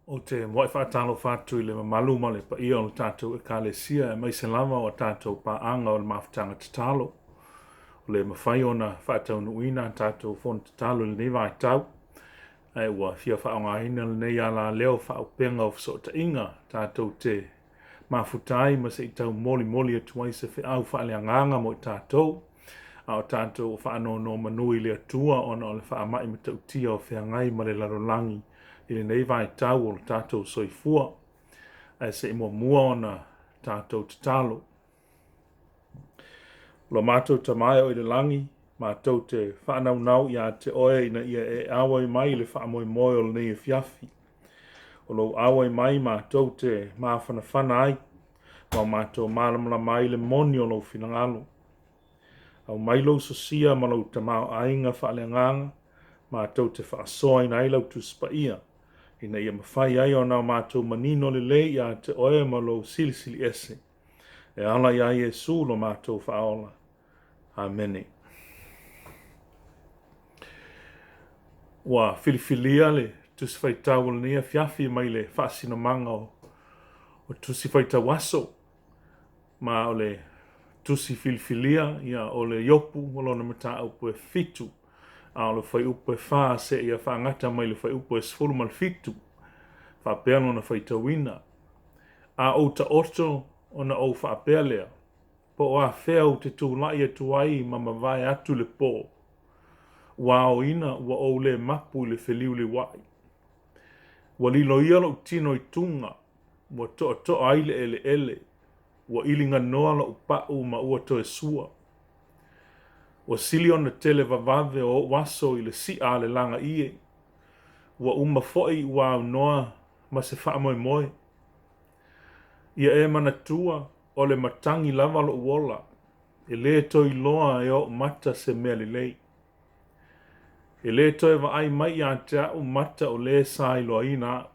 O te moe whaatalo whātu I le mamalu ma le pa ia o le tātou e ka le sia e mai se lava o tātou pa anga o le Mafutaga Tatalo. O le mawhai o na whaatau nuina tātou whon Tatalo le newa ai tau. Ai ua fia whaonga ina le nei ala leo whaopenga o so ta inga tātou te mafutai ma se I tau moli moli atuai se whiau whaaleagaga mo I tātou. A o tātou whaano no manui le atua ona o le whaamai ma tautia o whiangai ma le larolangi. I le nei vai tau o tātou soifua, e se I mua ona tātou Tatalo. Lo mātou tamai o I le langi, mātou te whanau nau ia te oe ina ia e awai mai le whaamoi moi o le nei e fiafi. O lo awai mai mātou te mawhanawhana ai, ma mātou malamla mai le moni o lo finangalo. Au mai lo sosia ma lo tamau ainga Faaleagaga, mātou te whaasoa ina ai lau tuspa ia. Ina ia mawhai ai o nao mātou manino le le ia te oe ma lo silisili ese. E ala ia Yesu lo mātou whaola. Amene. Wa filifilia le tusi whaitau le nia fiafi mai le whaasina manga o tusi whaitau aso. Ma o le tusi filifilia ia o le yopu o lo na mata au pue fitu. A o le whai upe wha se ia whaangata mai le whai upe sfulu mal fitu. Whapea no na whaitawina. A o ta oto o na o whapea lea. Po o a whea o te tūlai atu ai ma mawai atu le pō. Wa o ina wa o le mapu le wheliu le wai. Wa lilo ia lo tino I tunga. Wa to ai le ele ele. Wa ilinga noa lo upau ma ua to e sua. Wa sili ona tele vavave o waso I le si a le langa ie. Wa foi wa noa ma se whaamoi moe. Ia e manatua o le matangi lava lo uola. E le toi loa e o mata se mea le lei. E le toi wa ai mai a te au mata o le sa I loa ina.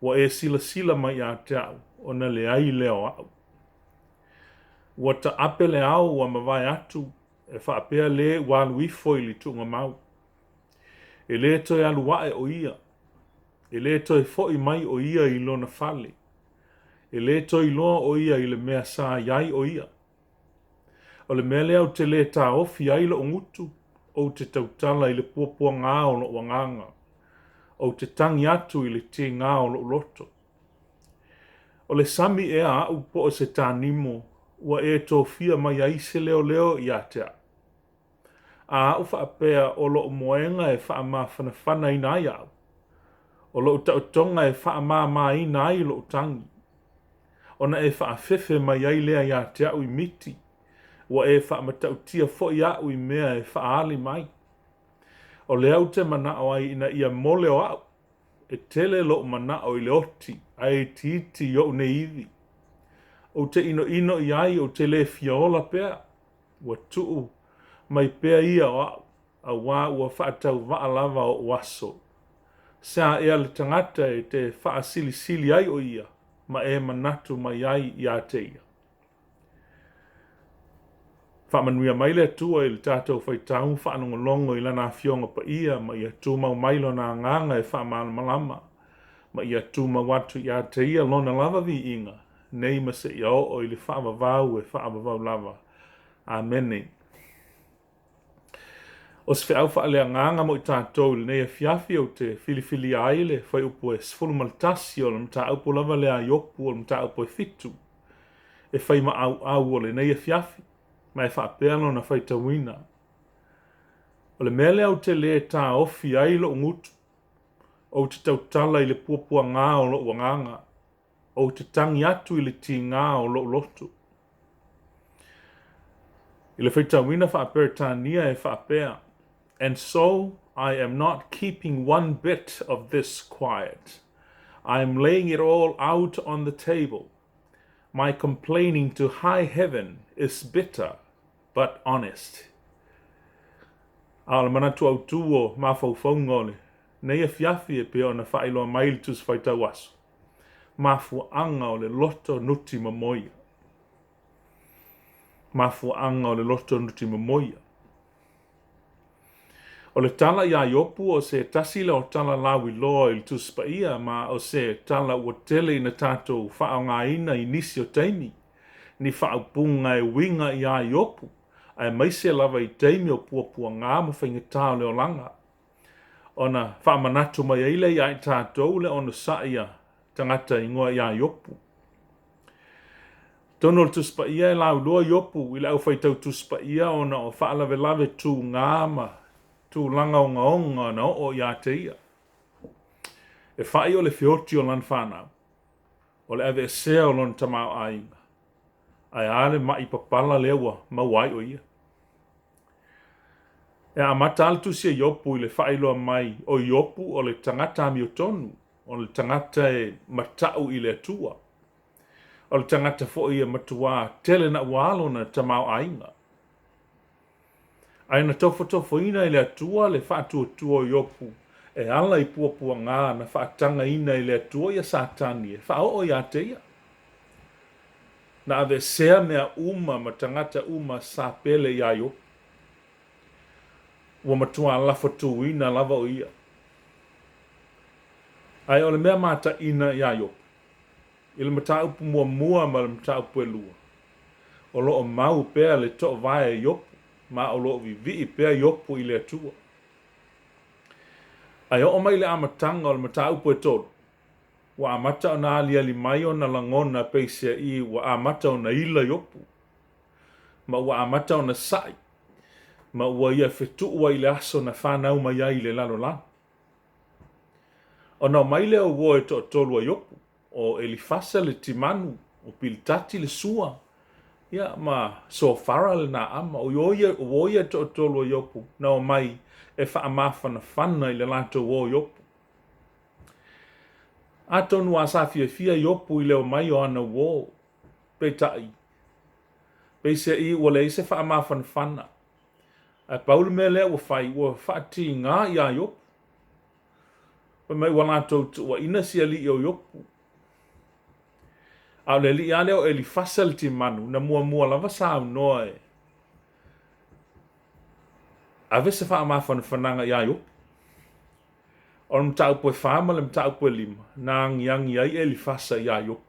Wa e sila mai a te au o na le ai leo au. Wa ta apele au wa mawai atu e whaapea le walu ifo I li tunga mau. E le toi alu wae o ia. E le toi foi mai o ia I lona fale. E le toi loa o ia I le mea sa iai o ia. O le mea lea o te le ta ofi ai lo ngutu. O te tautala I le puapua ngā o lo wanganga. O te tangi atu I le te ngā o lo loto. O le sami e a au po o se tānimo. Wa e tō fia mai ai se leo I a te a. A au whaapea o lo moenga e whaama whanawhana I nā iau. O lo tautonga e whaama I nā I lo tangi. Ona e whaafefe mai ai lea I a te au I miti. Wa e whaamatautia fo I au I mea e whaali mai. O le au te manao ai ina ia mole o au. E tele lo manao I le oti. Ai titi o ne iwi. O te ino I ai o te le fiola pea. Wa tuu mai pea ia o au. A wā ua whaatau waalava o waso. Sa ea le tangata e te whaasili ai o ia. Ma e manatu mai ai I a te ia. Whamanuia mai le atua I le tātou whaitau whaanongolongo I lana fionga pa ia. Ma ia tū mau mailo na nganga e whaamalamalama. Ma ia tū mau watu I a te ia lona lava vi inga. Nei ma se ia o I le whaamavau e whaamavau lava. Amene. O se whiau Faaleagaga mo I tātou le nei a fiafi o te filifili ai le whai upo e sfulu maltasi o le mta aupo lava le a yopu o le mta aupo e fitu. E whai ma au o le nei a fiafi. Ma e whaapelo na whai tawina. O le mele au te le tā ofi ai lo ngutu. O te tautala I le puapua ngā o lo wanganga. O te tangi atu I le ti ngā o lo loto. I le whai tawina whaaperetania e whaapea. And so I am not keeping one bit of this quiet. I am laying it all out on the table. My complaining to high heaven is bitter, but honest. Ala manatu au tuo Mafaufauga le. Nei a fiafi e peo na whailoa maili tus whaitau aso. Mafuanga o le loto nuti mamoia. Mafuanga o le loto nuti mamoia. O le tala ia iopu o se tasi le o tala lawi loa i tuspa ia, ma o se tala ua tele ina tātou whaongaina i nisi o teimi. Ni whaupunga e winga ia iopu, ai maise lava i teimi o puapua ngā mo whaingatau leo langa. Ona whaamanatu mai eile ia i tātou le ono sa ia tangata ingoa ia iopu. Tono le tuspa ia e lau loa iopu, i lau whaitau tuspa ia ona o whaalawe lawe tū ngāma, tū langa o ngaonga na o ia te ia. E whai o le whioti o lan whanau, o le ave e sea o lon tamau ainga. Ai ale mai papala lewa mawai o ia. E amata altu sia iopu i le whai loa mai o iopu o le tangata mi o tonu, o le tangata e matau i le atua. O le tangata fo ia matua tele na walo na tamau ainga. Ai na tofo ina i le atua le whaatua tua iopu, e ala i puapua ngā na whaatanga ina i le atua ia satani e whao ia te ia. Na ave sea mea uma ma tangata uma sa pele ia iopu. Ua matua lafa tu ina lava o ia. Ai o le mea mata ina ia iopu. I le mata upu mua ma le mata upu e lua. O loo mau pea le to vae iopu, ma o loo vivi pea iopu i le atua. Ai o mai le amatanga o le mata upu e todo. Wa amata o na alia li mai o na langona peisia i wa amata o na ila iopu. Ma wa amata o na sai. Ma ua ia fetu ua i le aso na whanau mai ai le lalo lan. O na mai le o wo e to tolua iopu. O Elifasa le timanu, o Piltati le sua. Ia ma so fara le na ama, o ia to tolua iopu. Na o mai e wha amawhana whana i le lato wo iopu. Atonu a sa fia iopu i leo mai o ana wo. Pe tai. Pe se i ua le se wha amawhana whana. A paulu me lea ua whaati ngā ia iopu. Pa mai walato ua ina si ali o iopu. Au le li ale o Elifasa le timanu, na mua lava sa au noa e. Ave se wha amawhana whananga ia iopu. O mta upo e whama le mta upo e lima, na angiangi ai Elifasa ia iopu.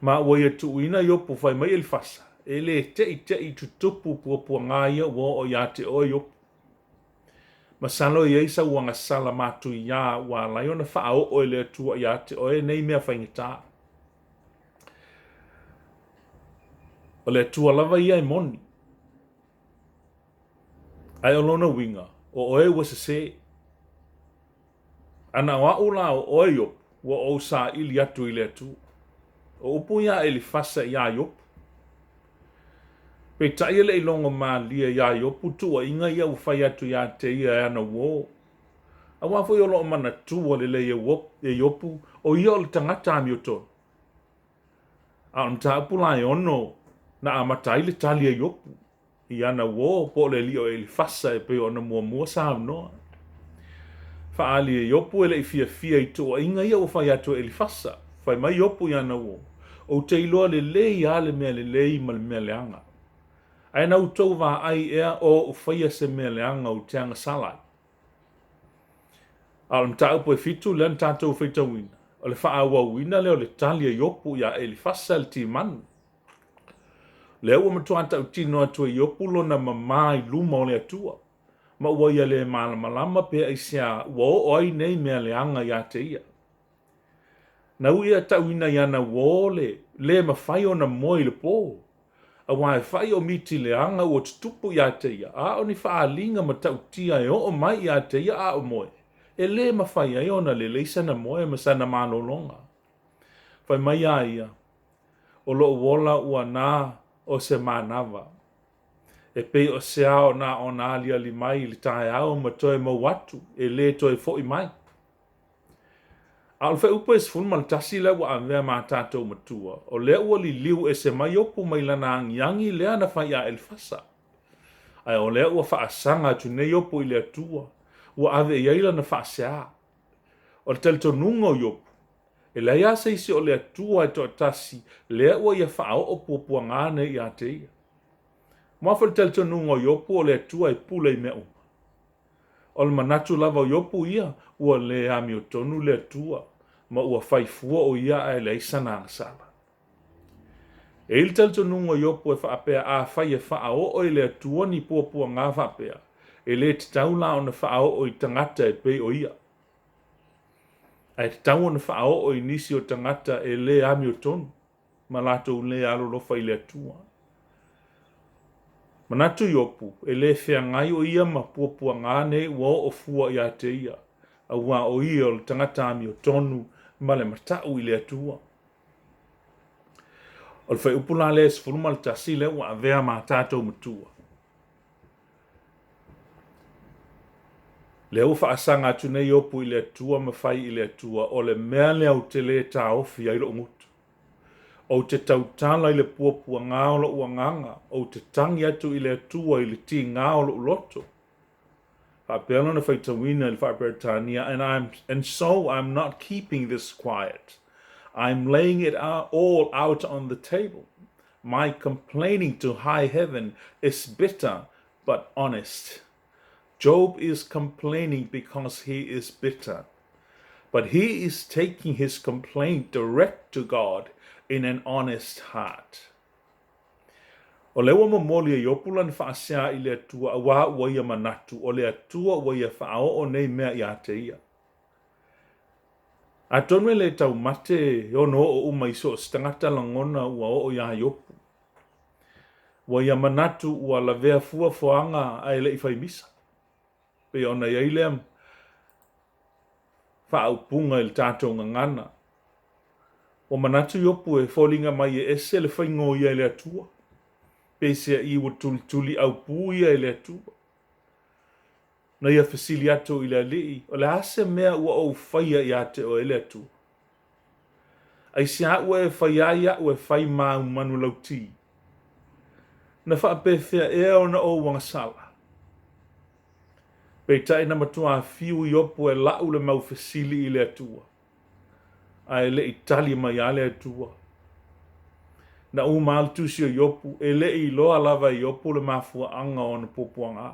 Ma ua ia tuuina iopu whai mai Elifasa. E le te i tutupu puapua ngā ia wo o ia te o iopu. Ma salo i eisa uanga sala matu i ia wa laiona wha o le atua ia te o e nei mea whaingita. O le atua lava ia e moni. Ai o lona winga, o oe ua se. Ana wa ula o oe iopu, wa o sa ili atu i le atua. O upu ia Elifasa ia iopu. Pe tai le ilongo ma lia ia iopu tua inga ia ufai atu ia te ia ana wo. A wafo i olo mana tua le e iopu o ia o le tangata ami o tono. A mta apula e ono na amatai le tali e iopu. I ana wo po le li o Elifasa e pe ona mua sa noa. Fa ali e iopu ele i fia i tua inga ia ufai atu Elifasa. Fai mai iopu i ana wo. O te iloa le ia le mea le ma le mea le anga. Ai na utou wa ai ea o ufaya se mea leanga o teanga salai. Al mta upo e fitu len tatou feita wina. O le faa ua wina leo le talia iopu ya Elifasa le ti manu. Leo ua matua anta utino atua iopu lo na mamai luma o le atua. Ma ua ia le malama pe aisia ua o ai nei mea leanga ya te ia. Na uia ta wina yana wo le mawhai o na moi le po. A wai whai o miti leanga o tutupu ia te ia. A o ni whaalinga ma tautia e o mai ia te ia a o moe. E le mawhai ai ona le leisa na moe ma sana malolonga. Whai mai a ia. O lo wola ua nā o se manava. E pe o se ao na o nā lia li mai li tae ao ma toe ma watu. E le toe fo i mai. Al fe upo es fun mal tasi le wa ave ma tatou matua. O le ua li liu e se mai opu mai lana angiangi lea na fai a Elifasa. Ai o le ua faa sanga tu ne opu i le atua. Ua ave i aila na faa sea. O le telto nungo yopu. E le ia se isi o le atua e to tasi. Le ua ia faa o opu opua ngane i a te ia. Mwafa le telto nungo yopu o le atua e pule i me uma. O le manatu lava o iopu ia, ua le ami o tonu le atua, ma ua faifua o ia e le isana angasala. E ili talitonunga iopu e whaapea a whai e whaao o i le atua ni puapua ngā whaapea, e le te taula o na whaao o i tangata e pei o ia. E te tau o na whaao o i nisi o tangata e le ami o tonu, ma lato le alo lofa i le atua. Manatu iopu, e le whea ngai o ia ma puapua ngā ne ua o fua i a te ia, a ua o ia o le tangata ami o tonu, ma le matau i le atua. O le whai upula le sifuruma le tasi le ua avea ma tātou matua. Le ufa asanga atu nei opu i le atua ma whai i le atua, o le mea le au te le tā ofi ai lo ngutu. O te tautala i le puapua ngā o lo ua nganga, o te tangi atu i le atua i le ti ngā o lo uloto. Whaapela na whaitawina i le whaperetania, and so I'm not keeping this quiet. I'm laying it all out on the table. My complaining to high heaven is bitter but honest. Job is complaining because he is bitter, but he is taking his complaint direct to God in an honest heart. O lewa mamoli e yopula ni whaasea i le atua awa ua ia manatu, o le atua ua ia whaao o nei mea i a te ia. A tonu le tau mate ono o umaiso o stangata langona ua o ia yopu. Ua ia manatu ua la vea fua fuanga a ele i whaimisa. Pe ona ia ilem whaupunga il tātou ngangana. O manatu yopu e fōlinga mai e ese le whaingo ia ele atua. Pe sea i ua tuli au pū ia ele atua. Na ia fasili atu i le alii, o le ase mea ua o whaia i ate o ele atua. Ai sia ua e whaia ia ua whai mau manu lauti. Na whaapewhia ea o na o wangasala. Pei tai na matua a fiu i opu e lau le mau fasili i le atua. A ele i tali mai a le atua. Na u maltusi o iopu, ele i loa lava i opu le mafua anga o na pupuanga.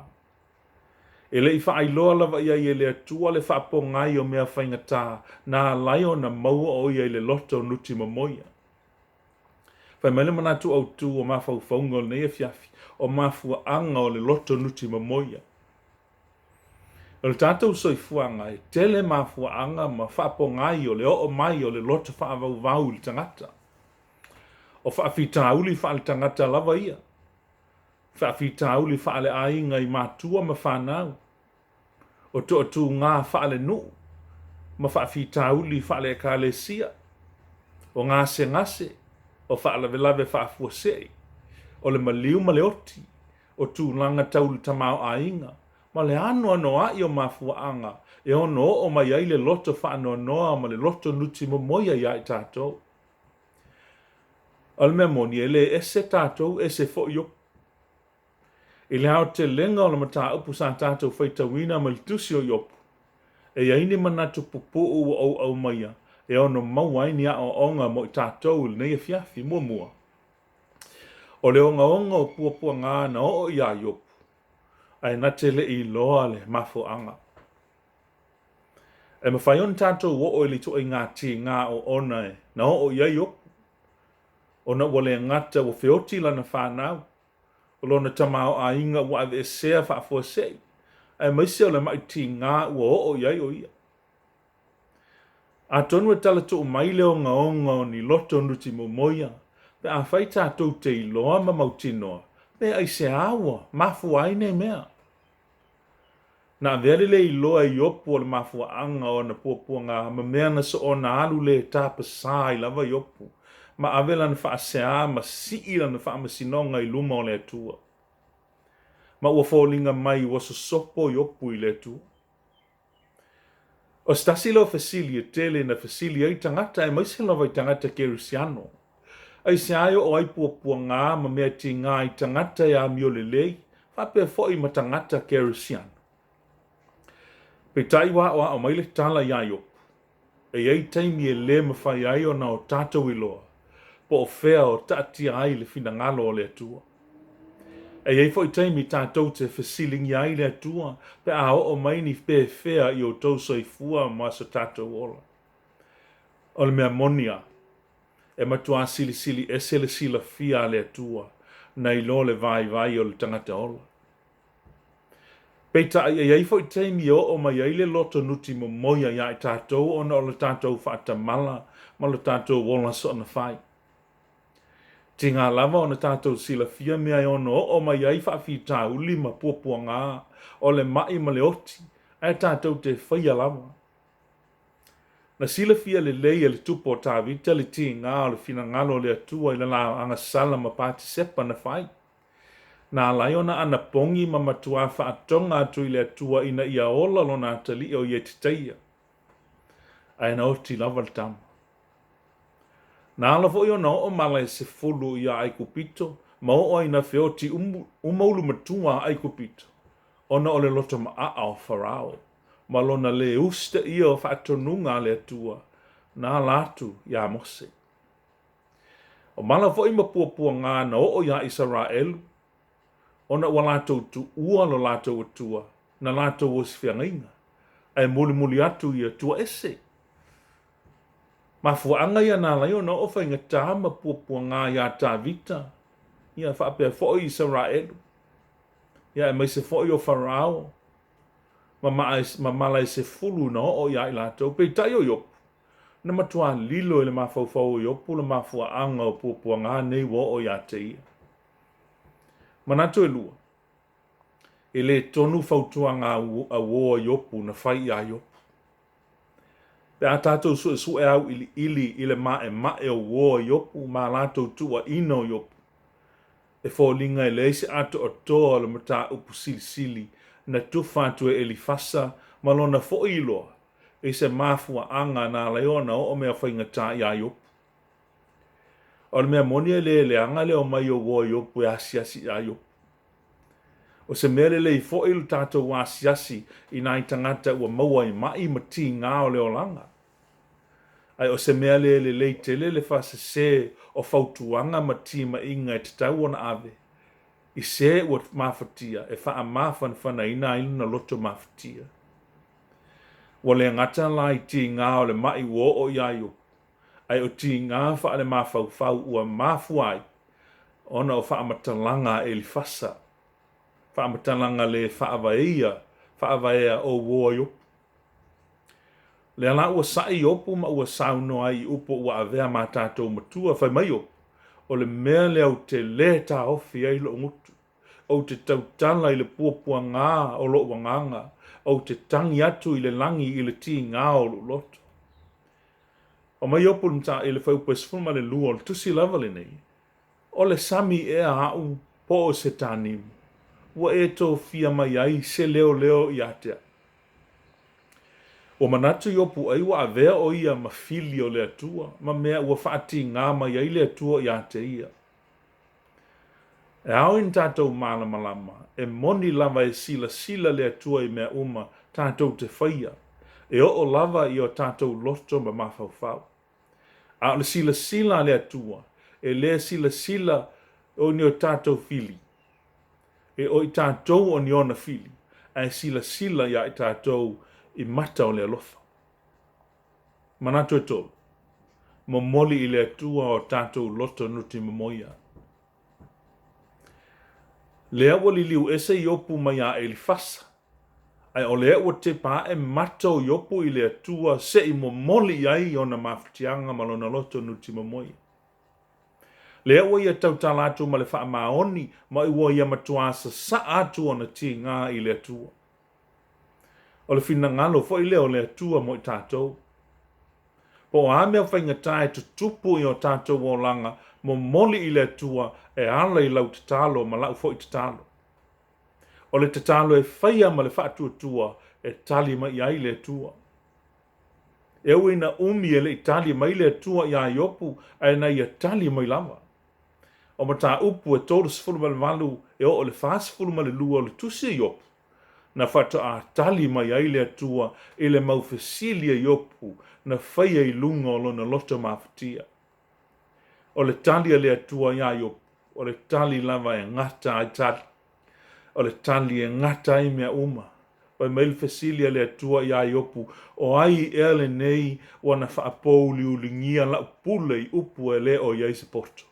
Ele i wha loa lava ia i le atua le whaapo ngai o mea whaingata na laio na maua o ia i le loto nuti mamoia. Whai mele manatu au tu o Mafaufauga o nei e fiafi o mafua anga o le loto nuti mamoia. O le tātou soifuanga e tele mafua anga ma whaapo ngai o le o mai o le loto whaavau le tangata. O whaafita uli wha le tangata lava ia. Whaafita uli wha le ainga i mātua ma whanau. O to atu ngā wha le nu. Ma whaafita uli wha le kālesia. O ngā se ngase. O wha le velave whaafua sei. O le maliu ma le oti. O tu langa tau le tamau ainga. Ma le ano ai o mafua anga. E ono o mai ai le loto wha anoa ma le loto nuti mo moia ia i tātou. O le mea moni e le ese tātou ese fo yo. I le hao te lenga o le mata upu sa tātou whaitawina ma le tusi o yopu. E aini manatu pupu o au maia. E ono mauaini a o onga mo i tātou le nei e fiafi mua. O le onga o puapua ngā na o ia yopu. Ai nate le i loa le mafo anga. E mawhai on tātou o li to i ngā ti ngā o ona e. Na o ia yopu. Ona wale ngata o whioti lana whanau. O lona tamau a inga wa ave sea whaafua sei. Ai maise o le mai ti ngā ua o iai o ia. A tonu e tala to mai leo onga o ni loto nuti mo moia. Pe a whai tātou te iloa ma mautinoa. Pe ai se awa, mafu aine mea. Na vere le iloa i opu o le mafu anga o na puapua ngā ma mea na so o na alu le tāpa sā i lava i opu. Ma avela na whaasea ma sii la na whaamasinoga i luma o le atua. Ma ua fōlinga mai ua sosopo i opu i le atua. O stasi lo fasili e tele na fasili ai tangata e maise lava i tangata kerusiano. Ai se aio o ai puapua ngā ma mea ti ngā i tangata e a mio le lei, whapea fo i ma tangata kerusiano. Pe tai wa o mai le tala i ai opu. E ei taimi e le ma whai ai o na o tātou i loa. Po o whea o tati ai le fina ngalo o le atua. ei fo i taimi tātou te whasilingi ai le atua, pe a o mai ni pe whea i o tau soifua ma sa tātou ola. O le mea monia, e matua sili e sele sila fia le atua, na i lo le vai o le tangata ola. Peita ai fo i taimi o mai ai le loto nuti mo moia ia i tātou ona o le tātou whaatamala ma le tātou wola so na whai. Te ngā lava o na tātou sila fia mea ono o mai ai whaafi tā uli ma puapua ngā o le mai ma le oti ai tātou te whaia lava. Na sila fia le leia le tupo tā vita le ti ngā o le fina ngalo le atua i le la anga sala ma pāti sepa na whai. Nā lai ona ana pongi ma matua whaatonga atu i le atua ina ia ola lo nā tali o ie titeia. Ai na oti lava le tama. Nā la fo i ona o mala e se fulu ia ai kupito, ma o ina whioti umaulu matua ai kupito. Ona o le loto ma a o farao, ma lona le usta ia o whaatonunga le atua, nā latu ia mose. O mala fo i mapuapua ngā na o ia Israelu, ona ua lātou tu ua lo lātou atua, na lātou o siwhiangainga, ai muli atu ia tua ese. Mafuanga ia nā lai ona o whainga tāma puapua ngā ia tā vita, ia whaapea fo i Israelu, ia e mai se fo i o Farao, ma mala e se fulu na o ia i lātou, pei tai o yopu, na matua lilo e le mafaufau yopu, le mafuanga o puapua ngā nei wo o ia te ia. Manatu e lua, e le tonu fautua ngā a woa yopu na whai a yopu. Pe a tātou su e au ili i le mae o woa yopu, ma lātou tua ino yopu. E fōlinga e leise ato o toa le mata upu sili, na tufatu e elifasa, ma lona fo iloa, e se mafua anga na leona o mea whaingata i a yopu. O le mea monia le anga leo mai o woa yopu e asiasi a yopu. O se mele le i fo ilu tātou wa asiasi i nai tangata ua maua i mai mati ngā o leo langa. Ai o se mea le tele le fase se o fautuanga mati ma inga e te tau ona ave. I se ua mafatia e faa mafan fana ina ilu na loto mafatia. Wa le ngata la i ti ngā o le mai wo o iaio. Ai o ti ngā faa le mafaufau ua mafuai. Ona o faa matalanga e li fasa. Faa matalanga le faa vaea o wo yo. Le ala ua sai opu ma ua sauno ai upo ua avea ma tātou matua fai mai opu. O le mea leo te le tā ofi ai lo ngutu. O te tautala i le puapua ngā o lo wanganga. O te tangi atu i le langi i le ti ngā o lo loto. O mai opu nta i le whaupes fulma le lua o le tusi lava le nei. O le sami e a au po o se tānimu. Ua e tō fia mai ai se leo i atea. O manatu i opu ai wa avea o ia ma fili o le atua, ma mea ua whaati ngā mai ai le atua i ate ia. E au in tātou malama, e moni lava e sila le atua i mea uma tātou te whaia, e o lava i o tātou loto ma mafaufau. A le sila le atua, e le sila o ni o tātou fili. E o i tātou o ni ona fili, a sila ia i tātou i mata o le alofa. Manatu e tolu, mo moli i le atua o tātou loto nuti mamoia. Lea ua liliu ese i opu mai a elifasa, ai o lea ua te pā e mata o yopu i le atua se i mo moli ai o na mafutianga malona loto nuti mamoia. Lea ua ia tautala atu ma le wha maoni, ma ua ia matuasa sa atu o na ti ngā i le atua. O le fina ngalo fo i leo le atua mo i tātou. Po o amea whaingatai tu tupu i o tātou o langa, mo moli i le atua e ala i lau tatalo ma lau fo i tatalo. O le tatalo e whaia ma le whaatua tua e tali ma i ai le atua. E ui na umi e le i tali ma i le atua i a iopu, e na i a tali ma i lava. O ma tā upu e tōru sifuru ma le walu e o le whaasifuru ma le lua o le tusi i opu. Na whata a tali mai ai le atua e le maufesilia i opu na whaia i lunga o lona loto mafatia. O le tali a le atua i a opu, o le tali lava e ngata ai tali. o le tali e ngata i mea uma. O mail fesilia le atua ia iopu, o ai ele nei wana whaapou liulingia la upule i upu e le o iai se porto.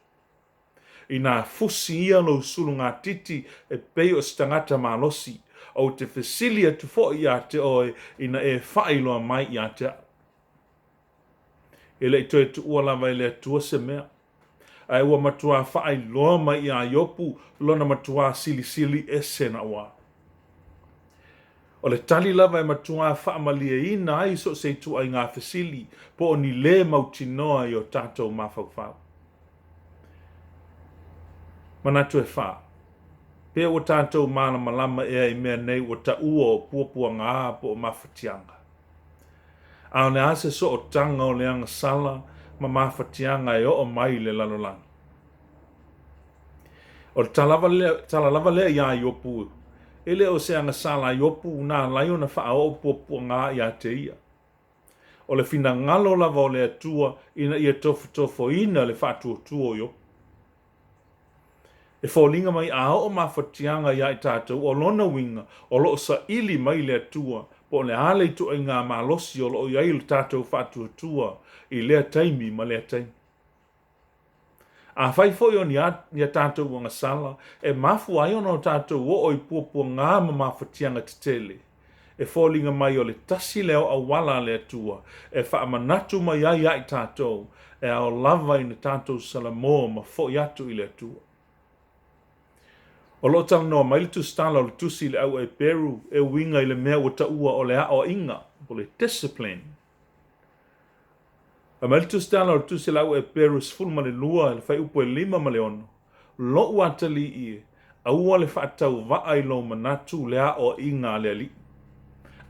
I nā fusi ia lo sulu ngā titi e pei o stangata malosi, o te fesilia tu fo ia te oe ina e whailoa mai ia te au. E le itoe tu ua lava i le atua se mea. Ai ua matua whailoa mai ia iopu, lona matua sili e sena wa. O le tali lava e matua whaamalia ina ai so se tu ai ngā fesili, po o ni le mautinoa i o tātou Mafaufauga. Manatu e wha. Pea o tātou mana malama ea i mea nei o ta ua o puapua ngā po o Mafutianga. Ao ne ase so o tanga o leanga sala ma Mafutianga e o mai le lalolanga. O le talalava lea ia i opu. Ele o se anga sala i opu nā laio na wha o puapua ngā i a te ia. O le fina ngalo lava o le atua ina ia tofo ina le wha tua i opu. E fōlinga mai a o Mafutianga ia i tātou o lona winga o loo sa ili mai le atua po le ale tu ai ngā malosi o loo iai le tātou whātua i lea taimi ma lea taimi. A whai foi o ni a tātou wanga sala e mafu ai ono tātou o i puapua ngā ma Mafutianga te tele. E fōlinga mai o le tasi leo a wala le atua e whaamanatu mai ai i tātou e ao lava i na tātou salamo ma fo i atu i le atua. O lo tala noa mai le tustala o le tusi le au e Peru e winga i le mea o ta ua o le a o inga, o le discipline. A mai le tustala o le tusi le au e Peru sfulu ma le lua le fai upo e 5 ma le ono. Lo ua tali i a ua le whaatau vaa i lo manatu le a o inga le ali.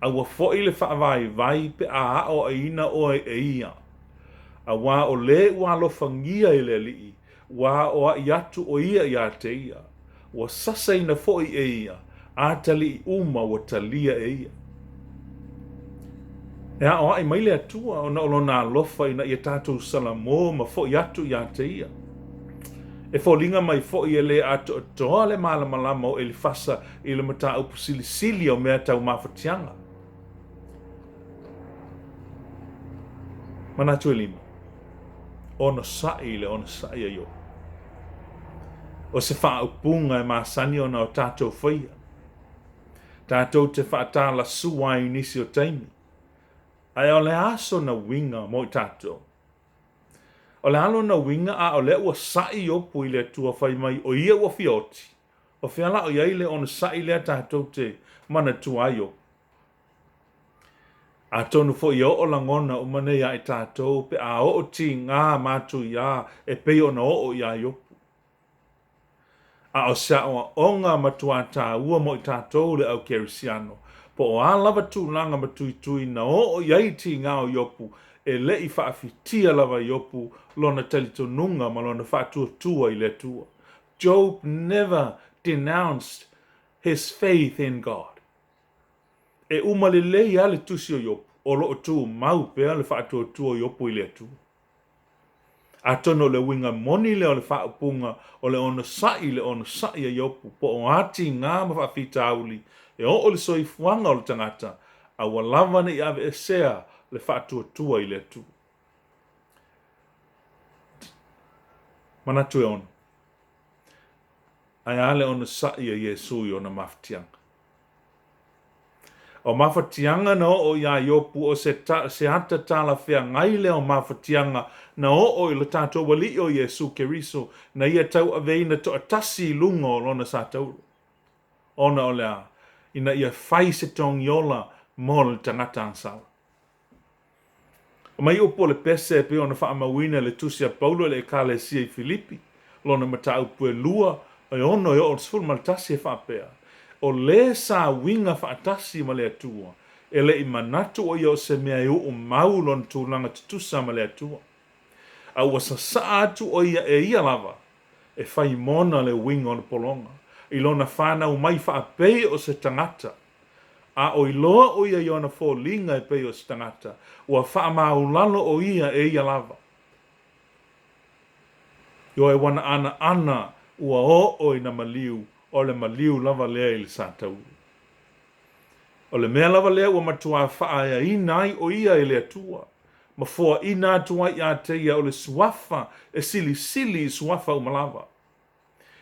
A ua foi le whaavai vai pe a o ina o e ia. A wa o le ua lo fangia i le ali, wa o a iatu o ia i a te ia. Wa sasa ina foi e ia, a tali uma wa talia e ia. E a o ai maile atua o na olona alofa ina ia tātou salamo ma foi atu i a te ia. E fōlinga mai foi e le ato toa le malamalama o e li fasa i le mata upu sili o mea tau Mafutianga. Manatu e 5. Ono sai le ono sai a yo. O se wha upunga e masani o na o tātou whaia. Tātou te whaatala sua i nisi o taimi. Ai o le aso na winga mo i tātou. O le alo na winga a o le ua sai opu i le tua whai mai o ia ua fioti. O whiala o iai le ona sai lea tātou te mana tuaio. A tonu fo i o langona o mane ia i tātou pe a o ti ngā mātu ia e pei o na o ia i opu. A o sa o onga matua tā ua mo i tātou le au kerisiano. Po o a lava tū langa matui na o iai ti ngā o iopu e le i whaafitia lava iopu lona talitonunga ma lona whaatua i le tua. Job never denounced his faith in God. E umalelei ale tusi o iopu o loo tū mau pea le whaatua iopu i le tua. A tono le winga moni le o le whaapunga o le ono sai a iopu po o ati ngā mawhawhita auli e o le soifuanga o le tangata a walawana i ave e sea le whaatua i le tu. Manatu e ono. Ai ale ono sai a Yesu i ona Mafutianga. O Mafutianga na o ia iopu o se hata tala whea ngai leo Mafutianga na o i le tātou wali o Yesu Keriso na ia tau aveina to atasi lunga o lona sa tauru. Ona o lea, ina ia whai se tongiola mo le tangata ansala. O mai upo le pese pe ona whaamawina le tusia Paulo le ekalesia i Filipi, lona mata upu e lua, o ono e o sful maltasi e whaapea. O le sa winga whaatasi ma le atua, e le i manatu o ia se mea i o mau lon tūlanga tutusa ma le atua. A ua sa atu o ia e ia lava, e whai mona le winga o le polonga, i lona whanau mai whaapei o se tangata. A o i loa o ia i ona fōlinga e pei o se tangata, ua whaamaulalo o ia e ia lava. Io e wana ana ua o i na maliu o le maliu lava lea i le sātau. O le mea lava lea ua matua whaaya i nai o ia i le atua. Ma fua i nā tua i a teia o le suafa e sili sili i suafa umalava.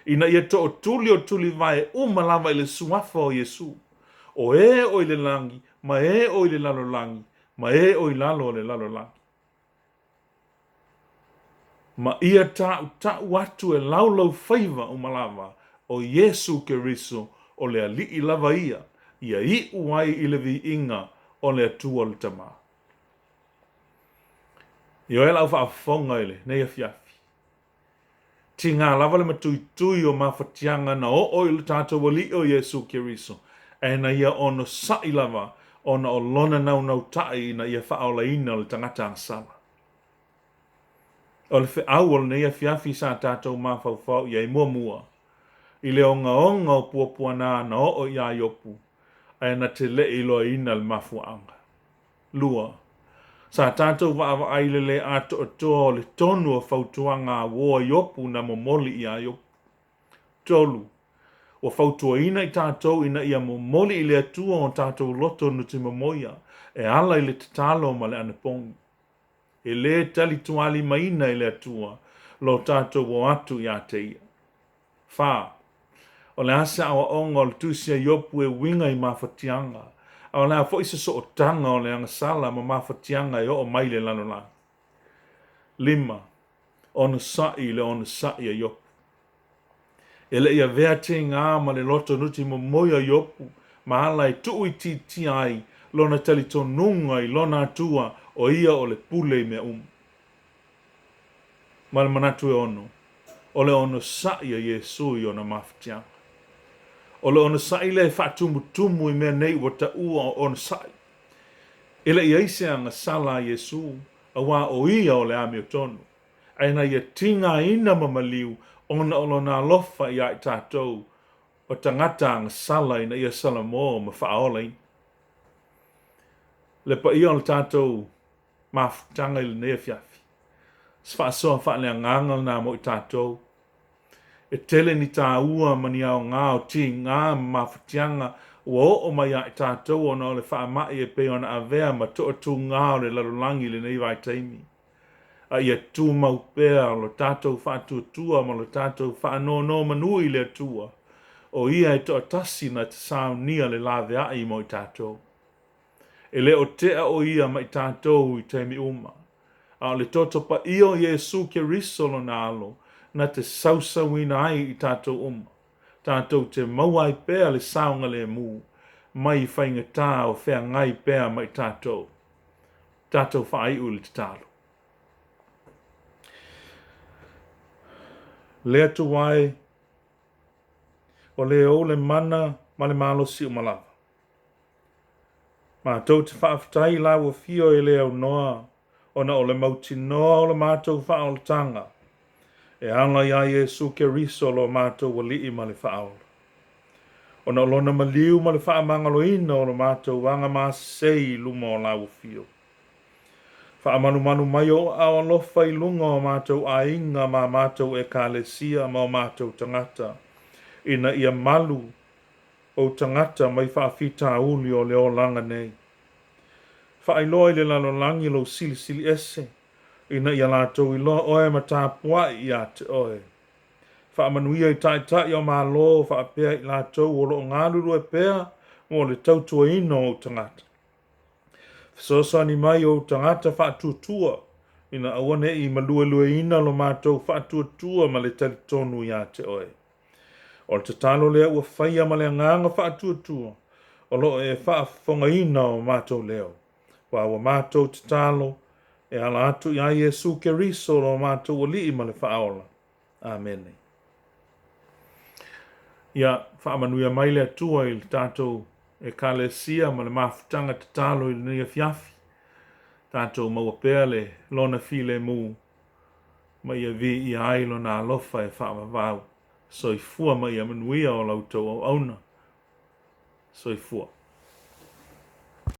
Ina ia to o tuli vai umalava i le suafa o Yesu. O i le langi, ma o i le lalo langi, ma o i lalo le lalo langi. Ma ia ta'u atu e laulau faiva umalava o Yesu Keriso o le ali'i lava ia i uai i le vi inga o le atua o le tama. Io e lau whaafonga ele, nei a fiafi. Ti ngā lava le matui o mafatianga na o le tātou wali o Yesu Keriso. E na ia ono sai lava, ona o lona nau tai na ia whaola ina o le tangata asala. O le whiau o le nei a fiafi sa tātou mafaufau ia i mua. I le onga o puapuana na o ia iopu. E na te le ilo ina le mafuanga. Lua. Sa tātou wa aile le ato o le tonu o fautuanga woa iopu na momoli ia iopu. Tolu. O fautua ina i tātou ina ia momoli i le atua o tātou loto nuti momoia. E ala i le tatalo ma le anapongi. E le tali tuali maina i le atua. Lo tātou o atu ia te ia. Wha. O le asa awa onga o le tusia iopu e winga i mafatianga. O le a fo isa so o tanga o le angasala ma mafatianga i o maile lano la. 5. Ona sai le ona sai a iopu. Ele ia vea te ngā ma le loto nuti mo moia iopu. Ma ala i tuu i ti ai. Lona tali tonunga i lona atua o ia o le pule mea Ma le manatu e ono. O le ono sai a Yesu i ona mafatianga. O le ona sai le whaatumutumu i mea nei wata ua o ona sai. Ele ia ise anga sala Yesu, a wā o ia o le ame o tonu. Aina ia tinga ina mamaliu, ona o lona alofa i ai tātou, o tangata anga sala ina ia sala mō ma whaola ina. Le pa ia o le tātou mafutanga i le nea fiafi. Sfa soa whaale nganga nā mo i tātou. E tele ni tā ua mani au ngā o ti ngā mafutianga o mai a tātou o na o le whaamai e pe ona avea ma to tu ngā o le larolangi le nei vai taimi. A ia tū mau pēr lo tātou whaatuatua ma lo tātou whaanono manui le atua. O ia e to atasi na te saunia le lawe ai mo i tātou. E le o tea o ia mai tātou i taimi A o le toto pa io Yesu Keriso lo na alo. Na te sausawina ai i tātou Tātou te mauai pēr le saunga le mū. Mai whainga tā o whea ngai pēr mai tātou. Tātou whaai uli te tālo. Lea tu wai. O le o le mana ma le malo si o malawa. Mātou te whaafitai la ua fio e leo noa. Ona o le mauti noa o le mātou whaoltanga. E ala ia Yesu Keriso lo mātou wali i ma le whaola. Ona o lona maliu ma le whaamangalo ina o le mātou wanga māsei luma o lau fio. Whaamanu mai o au alofa i lunga o mātou a inga ma mātou e kālesia ma o mātou tangata. Ina ia malu o tangata mai whaafita uli o leo langa nei. Whaailoa i le lalolangi lo sili ese. Ina ia lātou i loa oe ma tāpua i a te oe. Whaamanuia i tai o mā lo whaapea i lātou o lo ngāruru e pēr mo le tautua ino o tangata. Sosani mai o tangata whaatuatua ina awane i malue ina lo mātou whaatuatua ma le talitonu i a te oe. O le tatalo lea ua whaia ma le nganga whaatuatua o lo e whaafonga ina o mātou leo. Wa mātou tatalo e ala atu ia Yesu Keriso lo mātou o li ma le whaola. Amen. Ia whaamanuia mai le atua i le tātou e kālesia ma le mafutanga tatalo i le nia fiafi. Tātou maua pēr le lona file mū. Ma ia vi i ai lona alofa e whaamavau. Soifua ma ia manuia o lautou au auna. Soifua.